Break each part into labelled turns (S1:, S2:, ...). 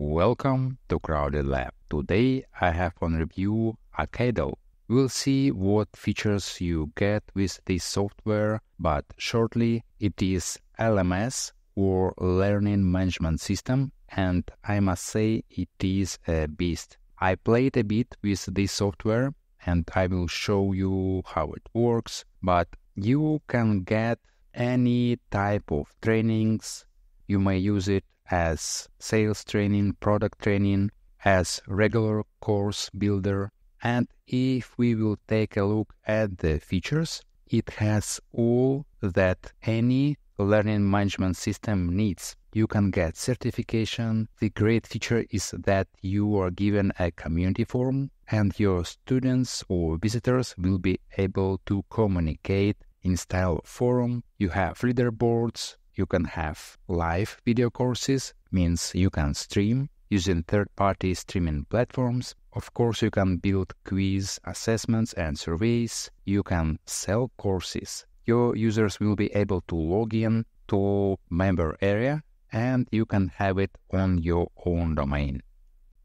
S1: Welcome to Crowded Lab. Today I have on review Acadle. We'll see what features you get with this software, but shortly it is LMS or Learning Management System, and I must say it is a beast. I played a bit with this software and I will show you how it works, but you can get any type of trainings. You may use it as sales training, product training, as regular course builder. And if we will take a look at the features, it has all that any learning management system needs. You can get certification. The great feature is that you are given a community forum and your students or visitors will be able to communicate in style of forum. You have leaderboards. You can have live video courses, means you can stream using third-party streaming platforms. Of course, you can build quiz assessments and surveys. You can sell courses. Your users will be able to log in to member area and you can have it on your own domain.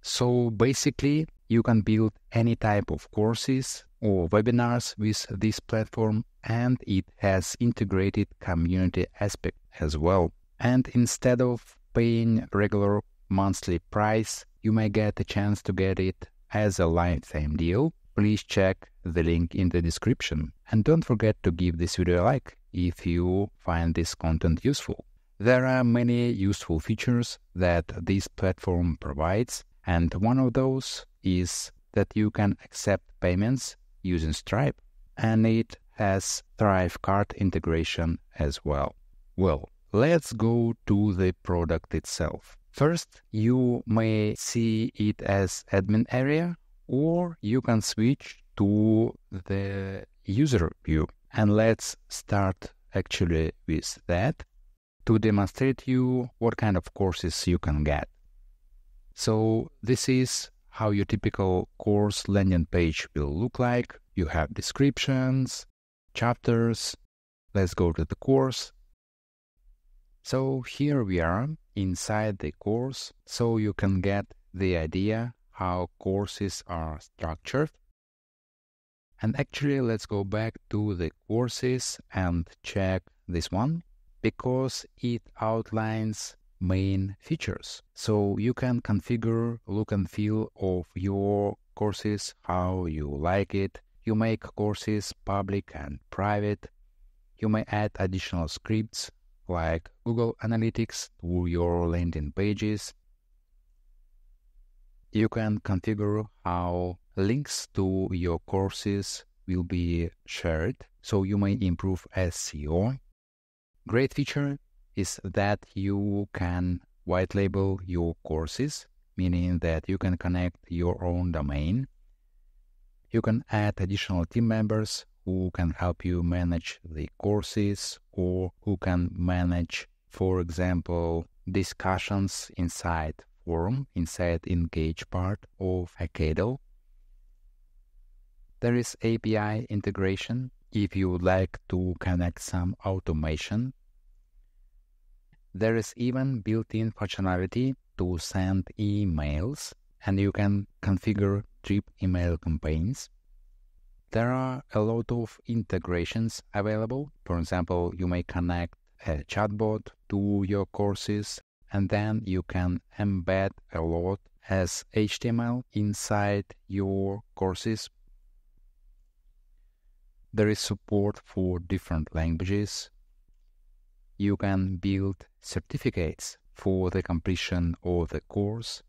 S1: So basically, you can build any type of courses or webinars with this platform, and it has integrated community aspect as well. And instead of paying regular monthly price, you may get a chance to get it as a lifetime deal. Please check the link in the description. And don't forget to give this video a like if you find this content useful. There are many useful features that this platform provides, and one of those is that you can accept payments using Stripe, and it has Thrive card integration as well. Well, let's go to the product itself. First, you may see it as admin area, or you can switch to the user view. And let's start actually with that to demonstrate you what kind of courses you can get. So this is how your typical course landing page will look like. You have descriptions, chapters. Let's go to the course. So here we are inside the course, so you can get the idea how courses are structured. And actually, let's go back to the courses and check this one, because it outlines main features. So you can configure look and feel of your courses, how you like it. You make courses public and private. You may add additional scripts like Google Analytics to your landing pages. You can configure how links to your courses will be shared, so you may improve SEO. Great feature is that you can white label your courses, meaning that you can connect your own domain. You can add additional team members who can help you manage the courses, or who can manage, for example, discussions inside forum, inside engage part of Acadle. There is API integration if you would like to connect some automation. There is even built-in functionality to send emails, and you can configure drip email campaigns. There are a lot of integrations available. For example, you may connect a chatbot to your courses, and then you can embed a lot as HTML inside your courses. There is support for different languages. You can build certificates for the completion of the course.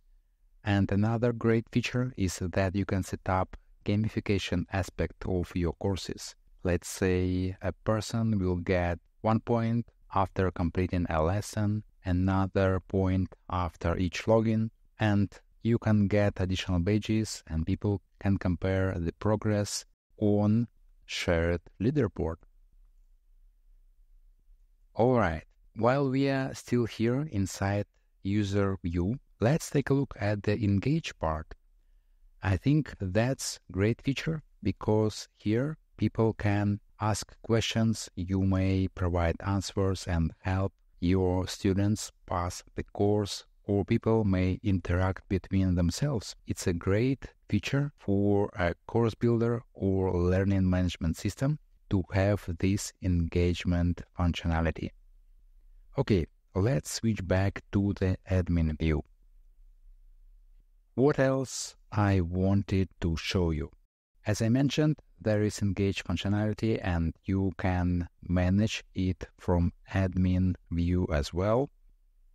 S1: And another great feature is that you can set up gamification aspect of your courses. Let's say a person will get 1 point after completing a lesson, another point after each login, and you can get additional badges and people can compare the progress on shared leaderboard. Alright, while we are still here inside user view, let's take a look at the engage part. I think that's a great feature because here people can ask questions, you may provide answers and help your students pass the course or people may interact between themselves. It's a great feature for a course builder or learning management system to have this engagement functionality. Okay, let's switch back to the admin view. What else I wanted to show you? As I mentioned, there is engage functionality and you can manage it from admin view as well.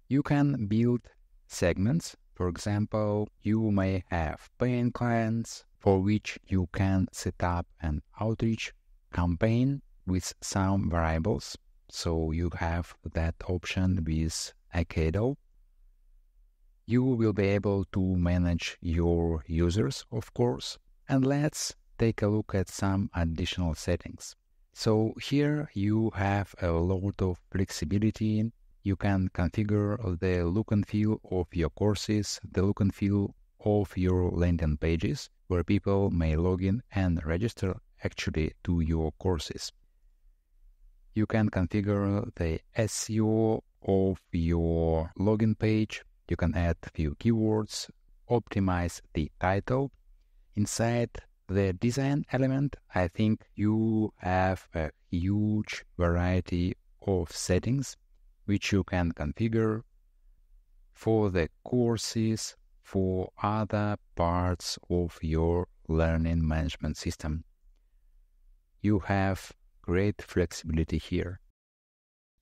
S1: You can build segments. For example, you may have paying clients for which you can set up an outreach campaign with some variables. So you have that option with Acadle. You will be able to manage your users, of course. And let's take a look at some additional settings. So here you have a lot of flexibility. You can configure the look and feel of your courses, the look and feel of your landing pages, where people may log in and register actually to your courses. You can configure the SEO of your login page. You can add a few keywords, optimize the title. Inside the design element, I think you have a huge variety of settings which you can configure for the courses, for other parts of your learning management system. You have great flexibility here.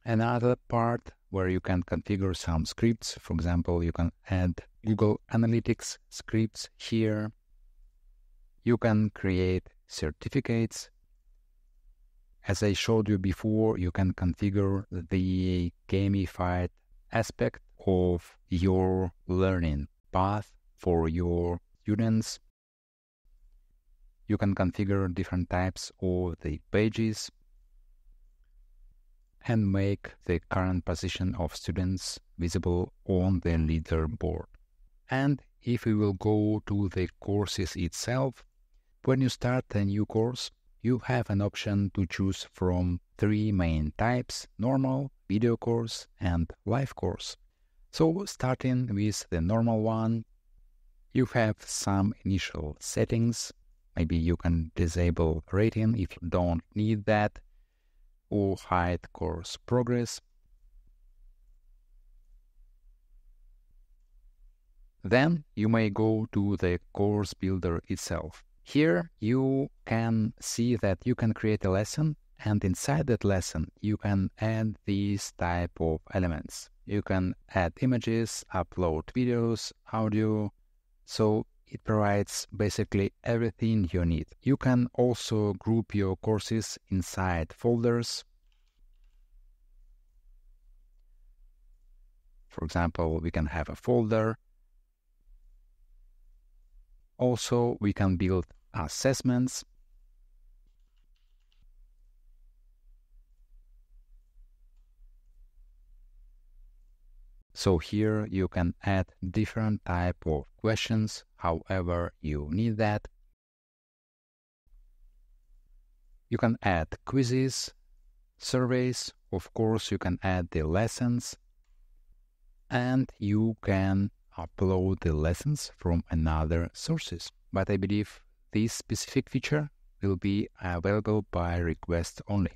S1: Another part where you can configure some scripts. For example, you can add Google Analytics scripts here. You can create certificates. As I showed you before, you can configure the gamified aspect of your learning path for your students. You can configure different types of the pages and make the current position of students visible on the leaderboard. And if we will go to the courses itself, when you start a new course, you have an option to choose from 3 main types: normal, video course, and live course. So starting with the normal one, you have some initial settings. Maybe you can disable rating if you don't need that, or hide course progress. Then you may go to the course builder itself. Here you can see that you can create a lesson, and inside that lesson you can add these type of elements. You can add images, upload videos, audio, so it provides basically everything you need. You can also group your courses inside folders. For example, we can have a folder. Also, we can build assessments. So here you can add different type of questions, however you need that. You can add quizzes, surveys, of course you can add the lessons, and you can upload the lessons from another sources. But I believe this specific feature will be available by request only.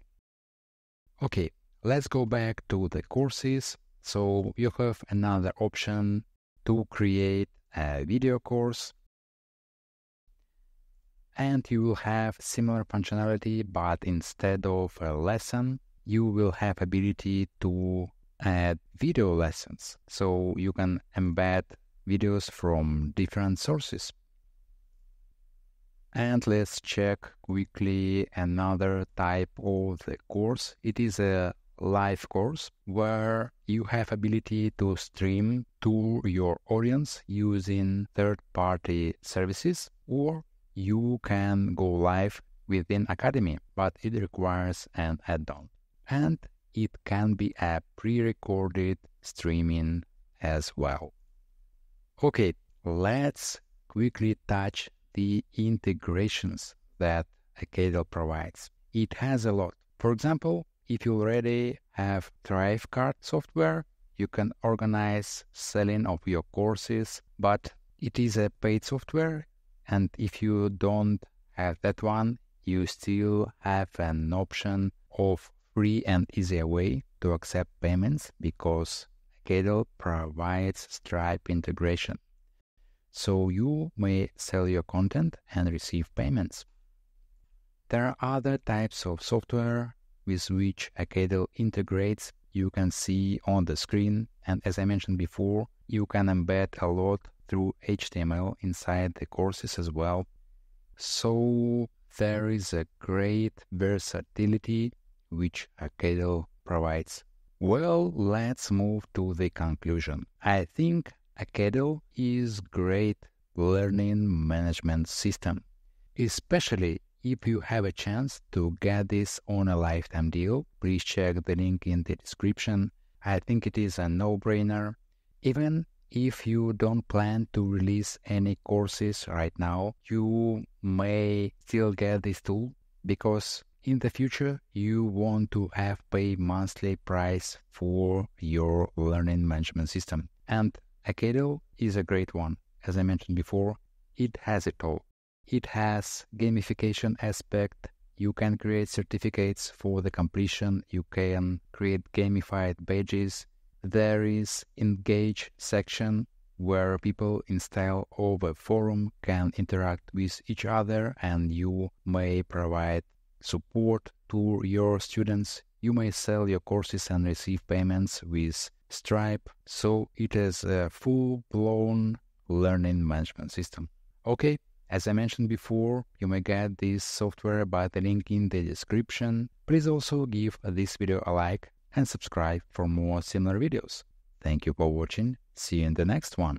S1: Okay, let's go back to the courses. So you have another option to create a video course, and you will have similar functionality, but instead of a lesson, you will have ability to add video lessons. So you can embed videos from different sources. And let's check quickly another type of the course. It is a live course where you have ability to stream to your audience using third-party services, or you can go live within Academy, but it requires an add-on. And it can be a pre-recorded streaming as well. Okay, let's quickly touch the integrations that Acadle provides. It has a lot. For example, if you already have Thrive Card software, you can organize selling of your courses, but it is a paid software, and if you don't have that one, you still have an option of free and easier way to accept payments because Acadle provides Stripe integration. So you may sell your content and receive payments. There are other types of software with which Acadle integrates. You can see on the screen, and as I mentioned before, you can embed a lot through HTML inside the courses as well. So there is a great versatility which Acadle provides. Well, let's move to the conclusion. I think Acadle is great learning management system, especially if you have a chance to get this on a lifetime deal. Please check the link in the description. I think it is a no-brainer. Even if you don't plan to release any courses right now, you may still get this tool because in the future you want to have pay monthly price for your learning management system. And Acadle is a great one. As I mentioned before, it has it all. It has gamification aspect. You can create certificates for the completion. You can create gamified badges. There is engage section where people in style of a forum can interact with each other, and you may provide support to your students. You may sell your courses and receive payments with Stripe. So it is a full-blown learning management system. Okay. As I mentioned before, you may get this software by the link in the description. Please also give this video a like and subscribe for more similar videos. Thank you for watching. See you in the next one.